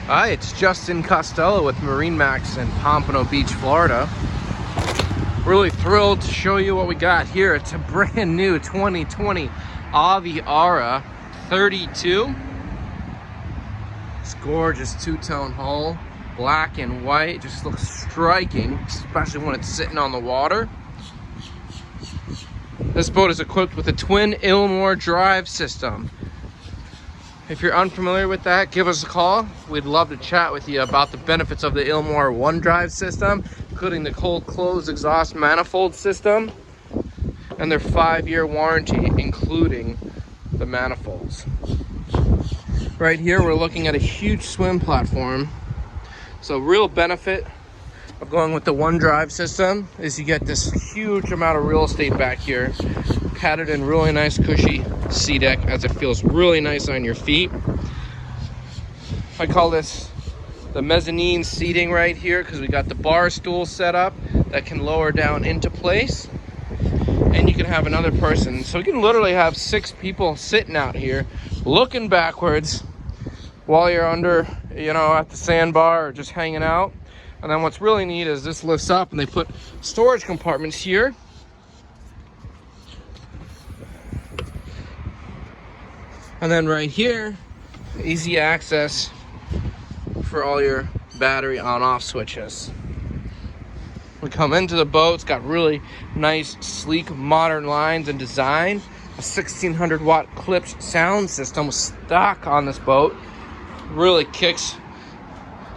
Hi, it's Justin Costello with MarineMax in Pompano Beach, Florida. Really thrilled to show you what we got here. It's a brand new 2020 Aviara 32. It's gorgeous two-tone hull, black and white. Just looks striking, especially when it's sitting on the water. This boat is equipped with a twin Ilmor drive system. If you're unfamiliar with that, give us a call. We'd love to chat with you about the benefits of the Ilmor One Drive system, including the cold closed exhaust manifold system and their 5-year warranty, including the manifolds. Right here, we're looking at a huge swim platform. So real benefit of going with the One Drive system is you get this huge amount of real estate back here, padded in really nice cushy sea deck as it feels really nice on your feet. I call this the mezzanine seating right here because we got the bar stool set up that can lower down into place, and you can have another person, so you can literally have 6 people sitting out here looking backwards while you're under, at the sandbar or just hanging out. And then what's really neat is this lifts up and they put storage compartments here. And then right here, easy access for all your battery on-off switches. We come into the boat, it's got really nice, sleek, modern lines and design. A 1600 watt Klipsch sound system was stock on this boat. Really kicks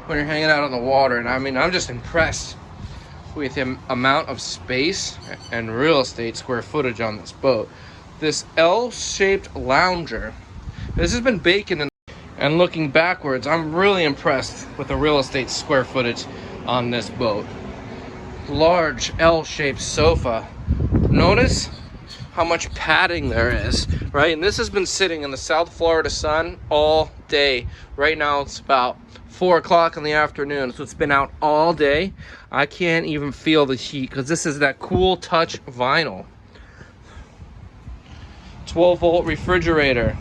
when you're hanging out on the water. And I mean, I'm just impressed with the amount of space and real estate square footage on this boat. This L-shaped lounger, this has been baking in, and looking backwards, I'm really impressed with the real estate square footage on this boat. Large L-shaped sofa. Notice how much padding there is, right? And this has been sitting in the South Florida sun all day. Right now it's about 4 o'clock in the afternoon, so it's been out all day. I can't even feel the heat because this is that cool touch vinyl. 12-volt refrigerator.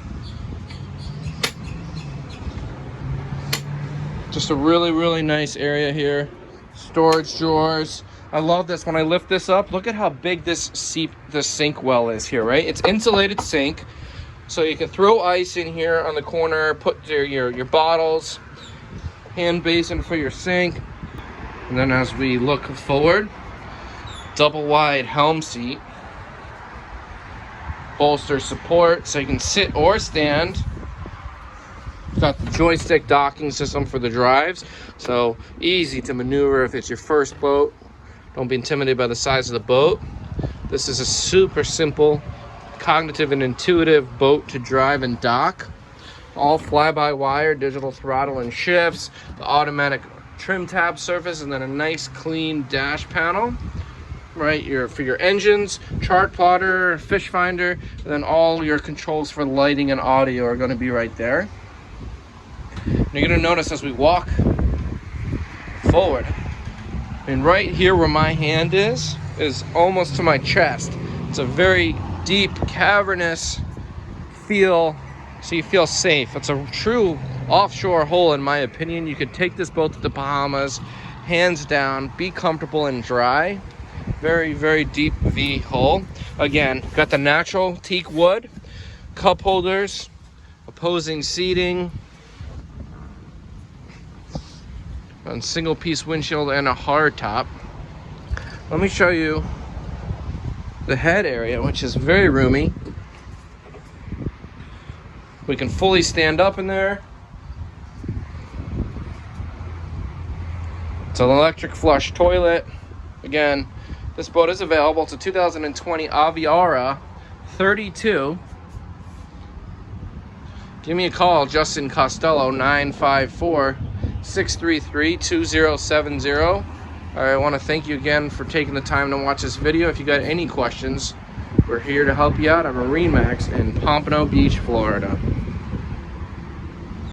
Just a really nice area here. Storage drawers. I love this. When I lift this up, look at how big this sink well is here, right? It's insulated sink, so you can throw ice in here on the corner, put your bottles, hand basin for your sink. And then as we look forward, double wide helm seat, bolster support so you can sit or stand. Got the joystick docking system for the drives, so easy to maneuver if it's your first boat. Don't be intimidated by the size of the boat. This is a super simple, cognitive and intuitive boat to drive and dock. All fly-by-wire, digital throttle and shifts, the automatic trim tab surface, and then a nice clean dash panel. Right, for your engines, chart plotter, fish finder, and then all your controls for lighting and audio are going to be right there. And you're going to notice as we walk forward, and right here where my hand is almost to my chest. It's a very deep, cavernous feel, so you feel safe. It's a true offshore hull, in my opinion. You could take this boat to the Bahamas, hands down, be comfortable and dry. Very deep V hull. Again, got the natural teak wood, cup holders, opposing seating, and single piece windshield and a hard top. Let me show you the head area, which is very roomy. We can fully stand up in there. It's an electric flush toilet. Again, this boat is available. It's a 2020 Aviara 32. Give me a call, Justin Costello, 954-633-2070. I want to thank you again for taking the time to watch this video. If you got any questions, we're here to help you out at MarineMax in Pompano Beach, Florida.